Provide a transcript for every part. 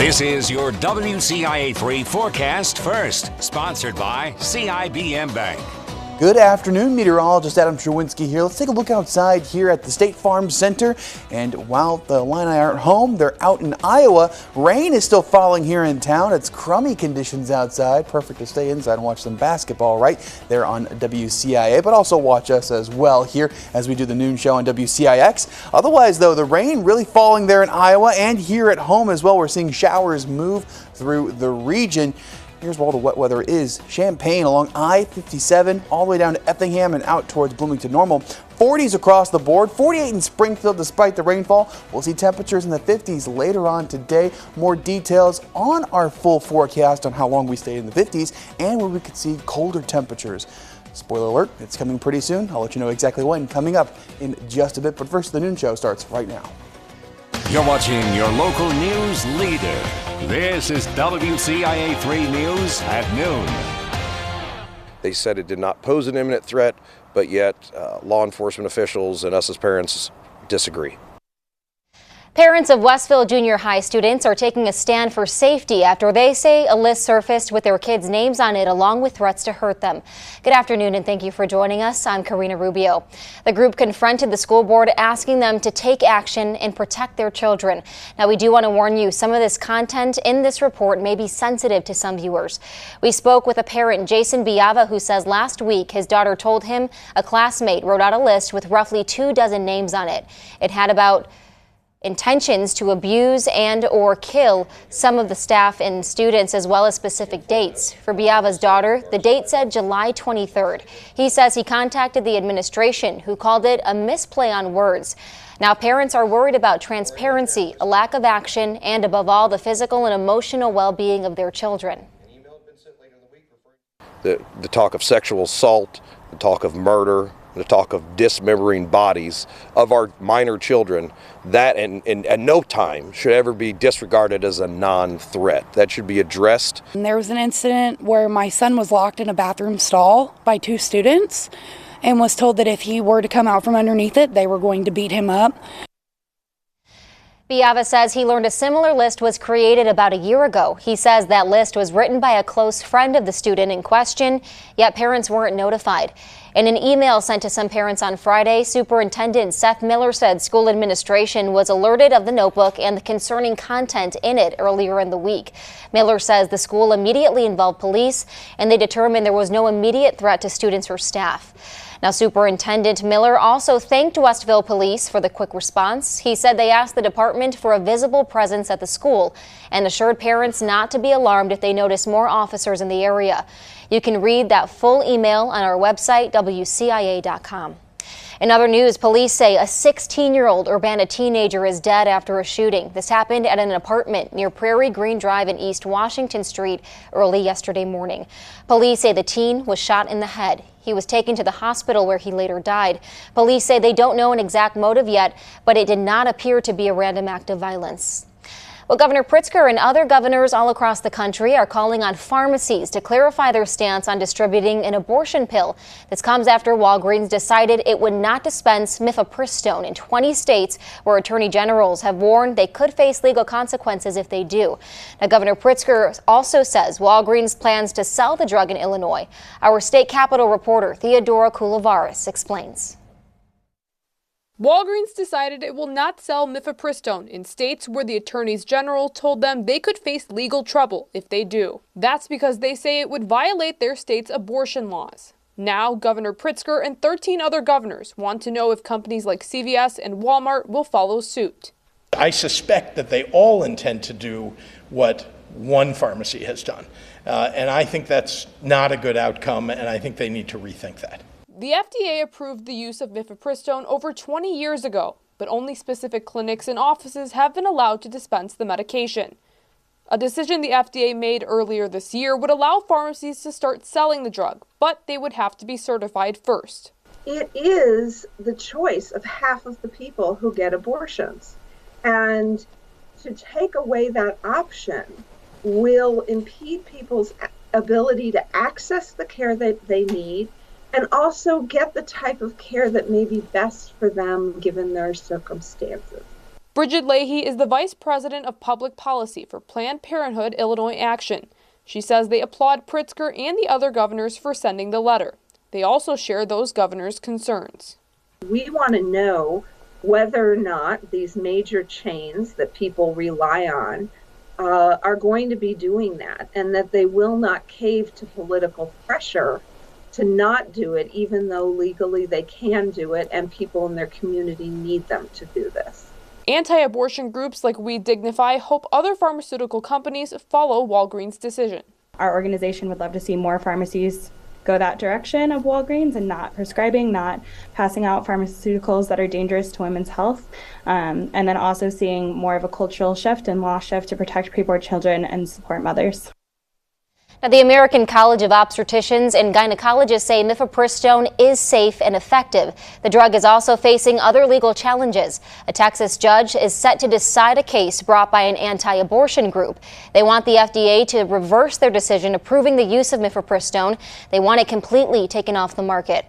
This is your WCIA 3 forecast first, sponsored by CIBM Bank. Good afternoon, meteorologist Adam Sherwinski here. Let's take a look outside here at the State Farm Center. And while the Illini aren't home, they're out in Iowa. Rain is still falling here in town. It's crummy conditions outside. Perfect to stay inside and watch some basketball right there on WCIA, but also watch us as well here as we do the noon show on WCIX. Otherwise, though, the rain really falling there in Iowa and here at home as well. We're seeing showers move through the region. Here's where all the wet weather is. Champaign along I-57 all the way down to Effingham and out towards Bloomington Normal. 40s across the board, 48 in Springfield despite the rainfall. We'll see temperatures in the 50s later on today. More details on our full forecast on how long we stay in the 50s and where we could see colder temperatures. Spoiler alert, it's coming pretty soon. I'll let you know exactly when coming up in just a bit. But first, the noon show starts right now. You're watching your local news leader. This is WCIA 3 News at noon. They said it did not pose an imminent threat, but yet law enforcement officials and us as parents disagree. Parents of Westville Junior High students are taking a stand for safety after they say a list surfaced with their kids' names on it along with threats to hurt them. Good afternoon and thank you for joining us. I'm Karina Rubio. The group confronted the school board asking them to take action and protect their children. Now we do want to warn you, some of this content in this report may be sensitive to some viewers. We spoke with a parent, Jason Biava, who says last week his daughter told him a classmate wrote out a list with roughly 24 names on it. It had about intentions to abuse and or kill some of the staff and students, as well as specific dates. For Biava's daughter, the date said July 23rd. He says he contacted the administration, who called it a misplay on words. Now parents are worried about transparency, a lack of action, and above all, the physical and emotional well-being of their children. The talk of sexual assault, the talk of murder, the talk of dismembering bodies of our minor children, that in at no time should ever be disregarded as a non-threat. That should be addressed. And there was an incident where my son was locked in a bathroom stall by 2 students and was told that if he were to come out from underneath it, they were going to beat him up. Biava says he learned a similar list was created about a year ago. He says that list was written by a close friend of the student in question, yet parents weren't notified. In an email sent to some parents on Friday, Superintendent Seth Miller said school administration was alerted of the notebook and the concerning content in it earlier in the week. Miller says the school immediately involved police and they determined there was no immediate threat to students or staff. Now, Superintendent Miller also thanked Westville Police for the quick response. He said they asked the department for a visible presence at the school and assured parents not to be alarmed if they notice more officers in the area. You can read that full email on our website, WCIA.com. In other news, police say a 16-year-old Urbana teenager is dead after a shooting. This happened at an apartment near Prairie Green Drive and East Washington Street early yesterday morning. Police say the teen was shot in the head. He was taken to the hospital where he later died. Police say they don't know an exact motive yet, but it did not appear to be a random act of violence. Well, Governor Pritzker and other governors all across the country are calling on pharmacies to clarify their stance on distributing an abortion pill. This comes after Walgreens decided it would not dispense mifepristone in 20 states where attorney generals have warned they could face legal consequences if they do. Now, Governor Pritzker also says Walgreens plans to sell the drug in Illinois. Our state capitol reporter Theodora Koulivaris explains. Walgreens decided it will not sell mifepristone in states where the attorneys general told them they could face legal trouble if they do. That's because they say it would violate their state's abortion laws. Now, Governor Pritzker and 13 other governors want to know if companies like CVS and Walmart will follow suit. I suspect that they all intend to do what one pharmacy has done. And I think that's not a good outcome, and I think they need to rethink that. The FDA approved the use of mifepristone over 20 years ago, but only specific clinics and offices have been allowed to dispense the medication. A decision the FDA made earlier this year would allow pharmacies to start selling the drug, but they would have to be certified first. It is the choice of half of the people who get abortions. And to take away that option will impede people's ability to access the care that they need and also get the type of care that may be best for them given their circumstances. Bridget Leahy is the Vice President of Public Policy for Planned Parenthood Illinois Action. She says they applaud Pritzker and the other governors for sending the letter. They also share those governors' concerns. We want to know whether or not these major chains that people rely on are going to be doing that, and that they will not cave to political pressure to not do it, even though legally they can do it and people in their community need them to do this. Anti-abortion groups like We Dignify hope other pharmaceutical companies follow Walgreens' decision. Our organization would love to see more pharmacies go that direction of Walgreens and not prescribing, not passing out pharmaceuticals that are dangerous to women's health, and then also seeing more of a cultural shift and law shift to protect preborn children and support mothers. Now, the American College of Obstetricians and Gynecologists say mifepristone is safe and effective. The drug is also facing other legal challenges. A Texas judge is set to decide a case brought by an anti-abortion group. They want the FDA to reverse their decision approving the use of mifepristone. They want it completely taken off the market.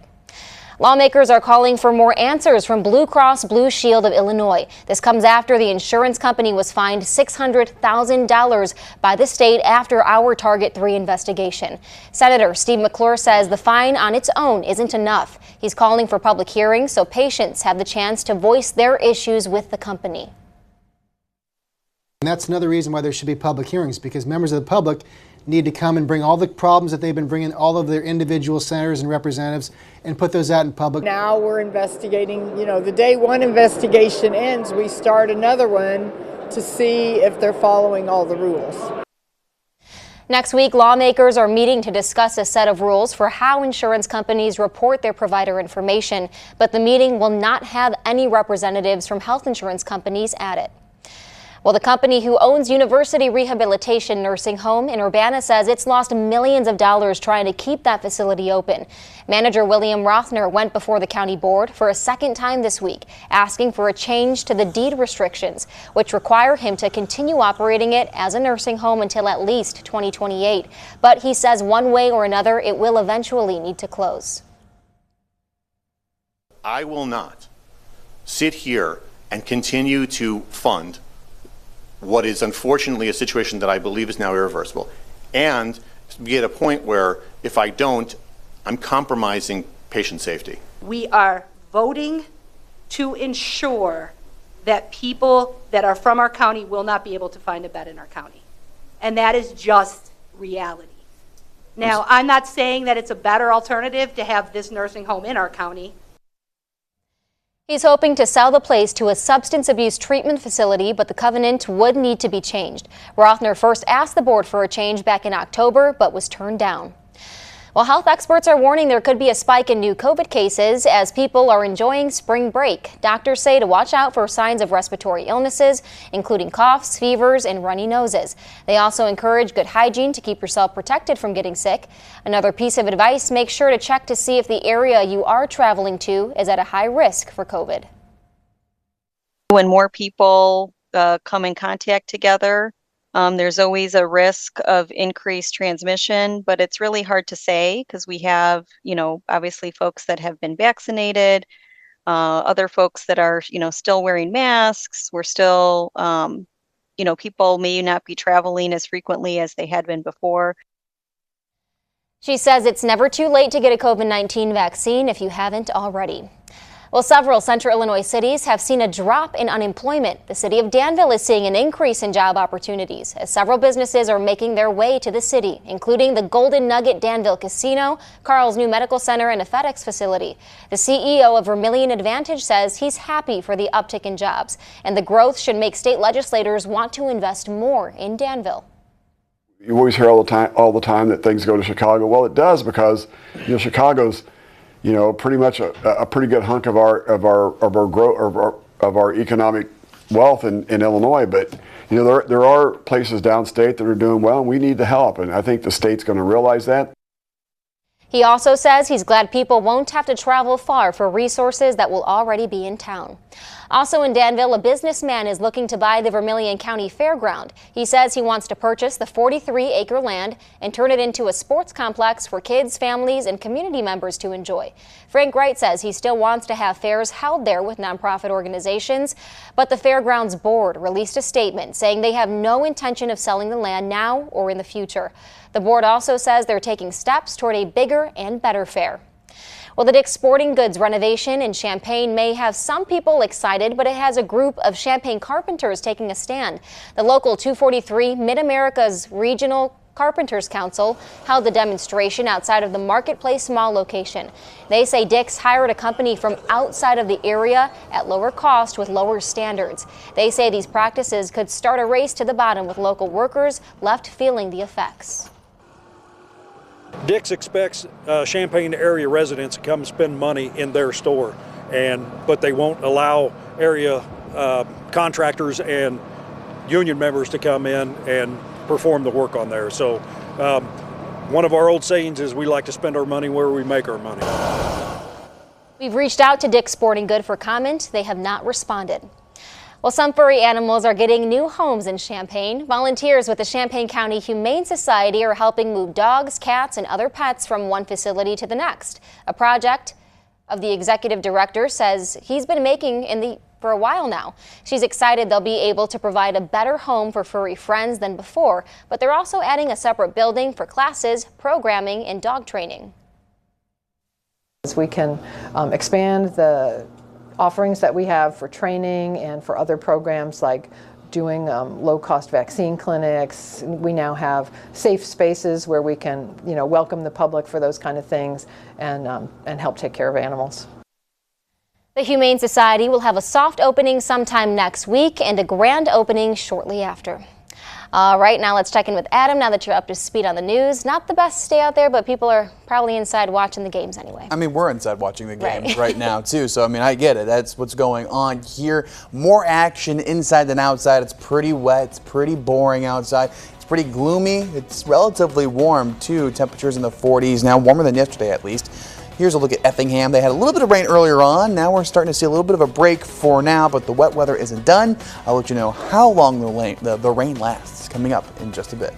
Lawmakers are calling for more answers from Blue Cross Blue Shield of Illinois. This comes after the insurance company was fined $600,000 by the state after our Target 3 investigation. Senator Steve McClure says the fine on its own isn't enough. He's calling for public hearings so patients have the chance to voice their issues with the company. And that's another reason why there should be public hearings, because members of the public need to come and bring all the problems that they've been bringing, all of their individual senators and representatives, and put those out in public. Now we're investigating, the day one investigation ends, we start another one to see if they're following all the rules. Next week, lawmakers are meeting to discuss a set of rules for how insurance companies report their provider information, but the meeting will not have any representatives from health insurance companies at it. Well, the company who owns University Rehabilitation Nursing Home in Urbana says it's lost millions of dollars trying to keep that facility open. Manager William Rothner went before the county board for a second time this week, asking for a change to the deed restrictions, which require him to continue operating it as a nursing home until at least 2028. But he says one way or another, it will eventually need to close. I will not sit here and continue to fund what is unfortunately a situation that I believe is now irreversible, and be at a point where if I don't, I'm compromising patient safety. We are voting to ensure that people that are from our county will not be able to find a bed in our county. And that is just reality. Now, I'm not saying that it's a better alternative to have this nursing home in our county. He's hoping to sell the place to a substance abuse treatment facility, but the covenant would need to be changed. Rothner first asked the board for a change back in October, but was turned down. Well, health experts are warning there could be a spike in new COVID cases as people are enjoying spring break. Doctors say to watch out for signs of respiratory illnesses, including coughs, fevers, and runny noses. They also encourage good hygiene to keep yourself protected from getting sick. Another piece of advice, make sure to check to see if the area you are traveling to is at a high risk for COVID. When more people come in contact together, there's always a risk of increased transmission, but it's really hard to say because we have, obviously folks that have been vaccinated, other folks that are, still wearing masks. We're still, people may not be traveling as frequently as they had been before. She says it's never too late to get a COVID-19 vaccine if you haven't already. Well, several central Illinois cities have seen a drop in unemployment. The city of Danville is seeing an increase in job opportunities as several businesses are making their way to the city, including the Golden Nugget Danville Casino, Carl's new medical center, and a FedEx facility. The CEO of Vermilion Advantage says he's happy for the uptick in jobs, and the growth should make state legislators want to invest more in Danville. You always hear all the time that things go to Chicago. Well, it does because Chicago's pretty much a pretty good hunk of our growth of our economic wealth in Illinois. But there are places downstate that are doing well, and we need the help. And I think the state's going to realize that. He also says he's glad people won't have to travel far for resources that will already be in town. Also in Danville, a businessman is looking to buy the Vermilion County Fairground. He says he wants to purchase the 43-acre land and turn it into a sports complex for kids, families, and community members to enjoy. Frank Wright says he still wants to have fairs held there with nonprofit organizations, but the Fairgrounds board released a statement saying they have no intention of selling the land now or in the future. The board also says they're taking steps toward a bigger and better fair. Well, the Dick's Sporting Goods renovation in Champaign may have some people excited, but it has a group of Champaign carpenters taking a stand. The local 243 Mid-America's Regional Carpenters Council held the demonstration outside of the Marketplace Mall location. They say Dick's hired a company from outside of the area at lower cost with lower standards. They say these practices could start a race to the bottom with local workers left feeling the effects. Dick's expects Champaign area residents to come spend money in their store, but they won't allow area contractors and union members to come in and perform the work on there. So one of our old sayings is we like to spend our money where we make our money. We've reached out to Dick's Sporting Goods for comment. They have not responded. Well, some furry animals are getting new homes in Champaign. Volunteers with the Champaign County Humane Society are helping move dogs, cats, and other pets from one facility to the next. A project of the executive director says he's been making for a while now. She's excited they'll be able to provide a better home for furry friends than before, but they're also adding a separate building for classes, programming, and dog training. We can expand the offerings that we have for training and for other programs like doing low-cost vaccine clinics. We now have safe spaces where we can, welcome the public for those kind of things and help take care of animals. The Humane Society will have a soft opening sometime next week and a grand opening shortly after. All right, now let's check in with Adam now that you're up to speed on the news. Not the best stay out there, but people are probably inside watching the games anyway. I mean, we're inside watching the games right now, too. So, I mean, I get it. That's what's going on here. More action inside than outside. It's pretty wet. It's pretty boring outside. It's pretty gloomy. It's relatively warm, too. Temperatures in the 40s now, warmer than yesterday at least. Here's a look at Effingham. They had a little bit of rain earlier on. Now we're starting to see a little bit of a break for now, but the wet weather isn't done. I'll let you know how long the rain lasts coming up in just a bit.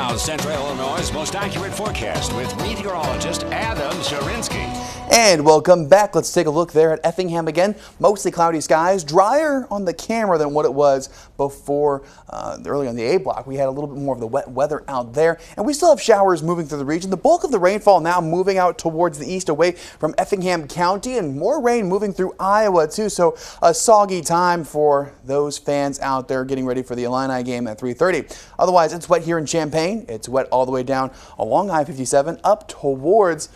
now, Central Illinois' most accurate forecast with meteorologist Adam Sharinsky. And welcome back. Let's take a look there at Effingham again. Mostly cloudy skies, drier on the camera than what it was before early on the A block. We had a little bit more of the wet weather out there, and we still have showers moving through the region. The bulk of the rainfall now moving out towards the east away from Effingham County, and more rain moving through Iowa too. So a soggy time for those fans out there getting ready for the Illini game at 3:30. Otherwise, it's wet here in Champaign. It's wet all the way down along I-57 up towards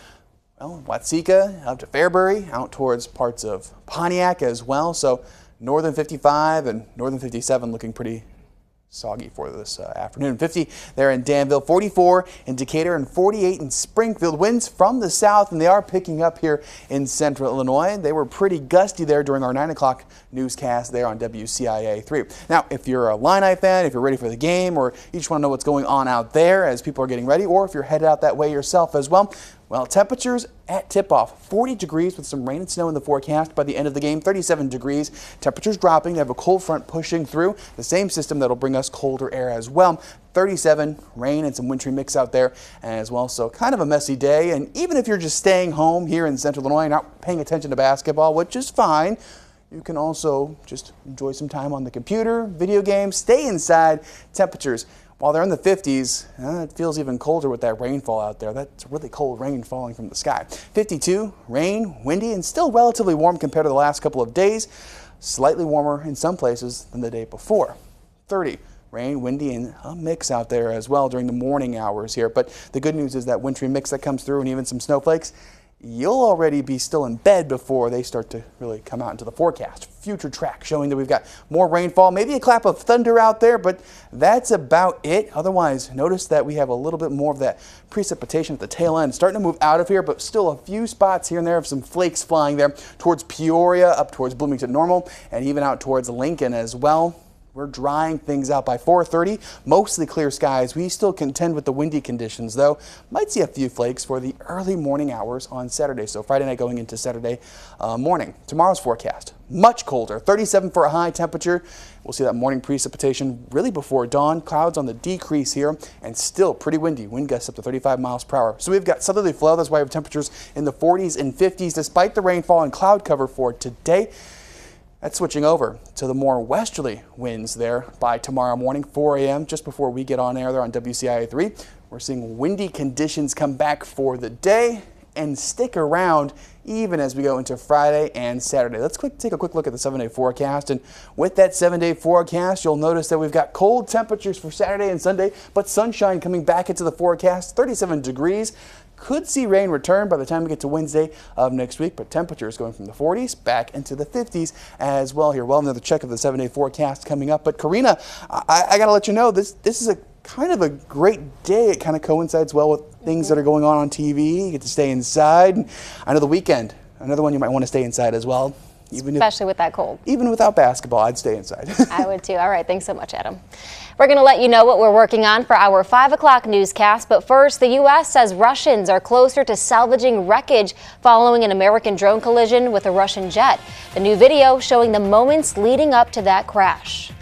Watseka, up to Fairbury, out towards parts of Pontiac as well. So northern 55 and northern 57 looking pretty soggy for this afternoon. 50 there in Danville, 44 in Decatur, and 48 in Springfield. Winds from the south, and they are picking up here in central Illinois. They were pretty gusty there during our 9 o'clock newscast there on WCIA 3. Now, if you're a Illini fan, if you're ready for the game, or you just want to know what's going on out there as people are getting ready, or if you're headed out that way yourself as well, temperatures at tip-off, 40 degrees with some rain and snow in the forecast by the end of the game, 37 degrees. Temperatures dropping. They have a cold front pushing through, the same system that'll bring us colder air as well. 37, rain and some wintry mix out there as well. So kind of a messy day. And even if you're just staying home here in central Illinois, not paying attention to basketball, which is fine, you can also just enjoy some time on the computer, video games, stay inside. Temperatures, while they're in the 50s, it feels even colder with that rainfall out there. That's really cold rain falling from the sky. 52, rain, windy, and still relatively warm compared to the last couple of days. Slightly warmer in some places than the day before. 30, rain, windy, and a mix out there as well during the morning hours here. But the good news is that wintry mix that comes through and even some snowflakes, you'll already be still in bed before they start to really come out into the forecast. Future track showing that we've got more rainfall, maybe a clap of thunder out there, but that's about it. Otherwise, notice that we have a little bit more of that precipitation at the tail end. Starting to move out of here, but still a few spots here and there of some flakes flying there towards Peoria, up towards Bloomington Normal, and even out towards Lincoln as well. We're drying things out by 4:30. Mostly clear skies. We still contend with the windy conditions, though. Might see a few flakes for the early morning hours on Saturday. So Friday night going into Saturday morning. Tomorrow's forecast, much colder. 37 for a high temperature. We'll see that morning precipitation really before dawn. Clouds on the decrease here, and still pretty windy. Wind gusts up to 35 miles per hour. So we've got southerly flow. That's why we have temperatures in the 40s and 50s despite the rainfall and cloud cover for today. That's switching over to the more westerly winds there by tomorrow morning, 4 a.m., just before we get on air there on WCIA 3. We're seeing windy conditions come back for the day and stick around even as we go into Friday and Saturday. Let's take a quick look at the 7-day forecast. And with that 7-day forecast, you'll notice that we've got cold temperatures for Saturday and Sunday, but sunshine coming back into the forecast, 37 degrees. Could see rain return by the time we get to Wednesday of next week, but temperatures going from the 40s back into the 50s as well here. Well, another check of the 7-day forecast coming up. But Karina, I got to let you know, this is a kind of a great day. It kind of coincides well with things that are going on TV. You get to stay inside. I know the weekend, another one you might want to stay inside as well. Especially with that cold. Even without basketball, I'd stay inside. I would too. All right, thanks so much, Adam. We're going to let you know what we're working on for our 5 o'clock newscast. But first, the U.S. says Russians are closer to salvaging wreckage following an American drone collision with a Russian jet. The new video showing the moments leading up to that crash.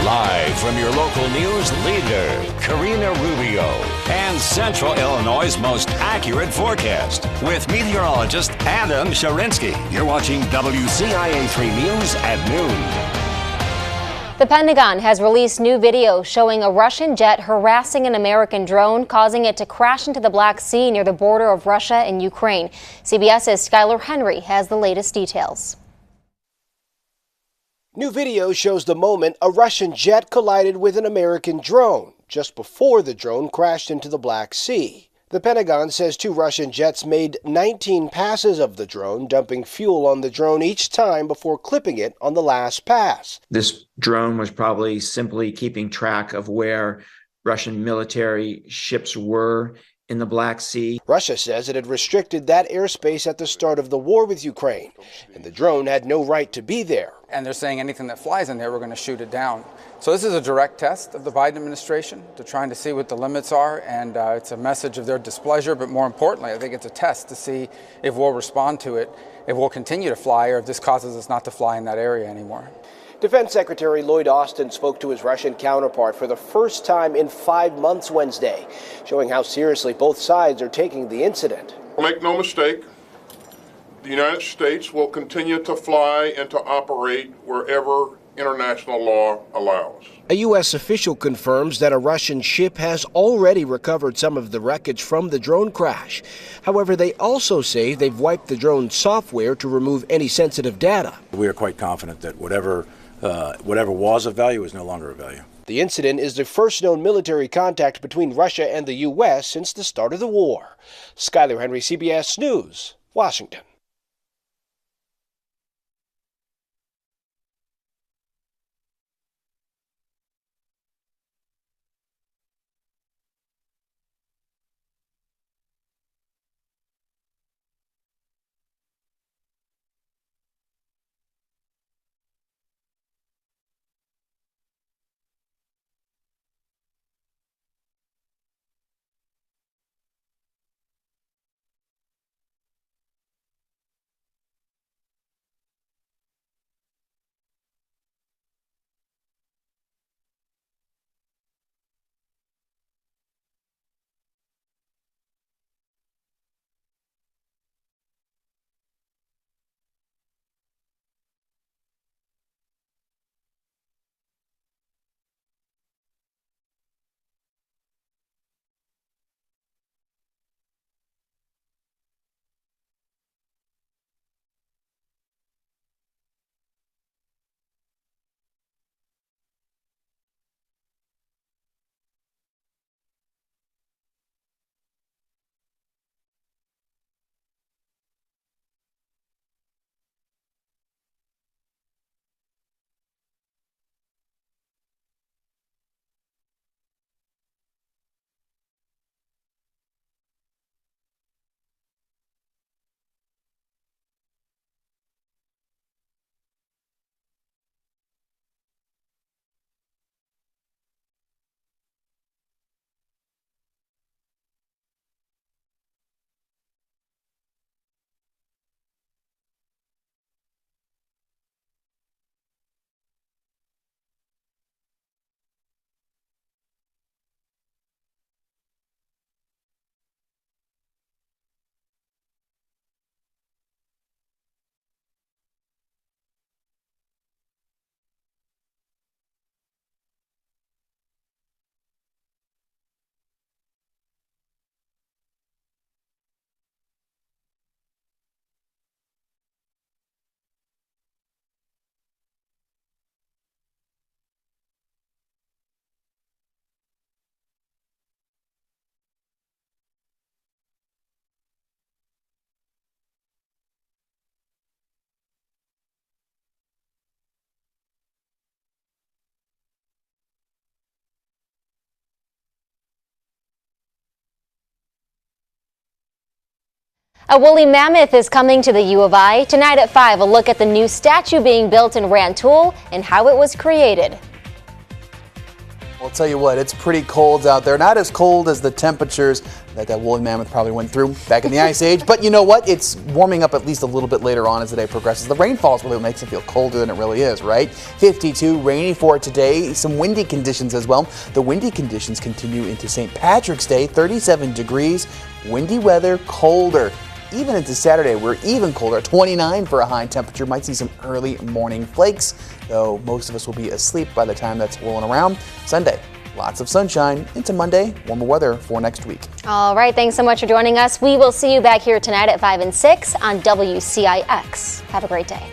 Live from your local news leader, Karina Rubio, and Central Illinois' most accurate forecast with meteorologist Adam Sharinsky. You're watching WCIA 3 News at noon. The Pentagon has released new video showing a Russian jet harassing an American drone, causing it to crash into the Black Sea near the border of Russia and Ukraine. CBS's Skylar Henry has the latest details. New video shows the moment a Russian jet collided with an American drone just before the drone crashed into the Black Sea. The Pentagon says 2 Russian jets made 19 passes of the drone, dumping fuel on the drone each time before clipping it on the last pass. This drone was probably simply keeping track of where Russian military ships were in the Black Sea. Russia says it had restricted that airspace at the start of the war with Ukraine, and the drone had no right to be there. And they're saying anything that flies in there, we're going to shoot it down. So this is a direct test of the Biden administration. They're trying to see what the limits are, and it's a message of their displeasure, but more importantly, I think it's a test to see if we'll respond to it, if we'll continue to fly, or if this causes us not to fly in that area anymore. Defense Secretary Lloyd Austin spoke to his Russian counterpart for the first time in 5 months Wednesday, showing how seriously both sides are taking the incident. Make no mistake, the United States will continue to fly and to operate wherever international law allows. A U.S. official confirms that a Russian ship has already recovered some of the wreckage from the drone crash. However, they also say they've wiped the drone's software to remove any sensitive data. We are quite confident that whatever was of value is no longer of value. The incident is the first known military contact between Russia and the U.S. since the start of the war. Skylar Henry, CBS News, Washington. A woolly mammoth is coming to the U of I. Tonight at 5, a look at the new statue being built in Rantoul and how it was created. I'll tell you what, it's pretty cold out there. Not as cold as the temperatures that woolly mammoth probably went through back in the Ice Age. But you know what? It's warming up at least a little bit later on as the day progresses. The rainfall is really what makes it feel colder than it really is, right? 52, rainy for today. Some windy conditions as well. The windy conditions continue into St. Patrick's Day. 37 degrees, windy weather, colder. Even into Saturday, we're even colder, 29 for a high temperature. Might see some early morning flakes, though most of us will be asleep by the time that's rolling around. Sunday, lots of sunshine. Into Monday, warmer weather for next week. All right, thanks so much for joining us. We will see you back here tonight at 5 and 6 on WCIX. Have a great day.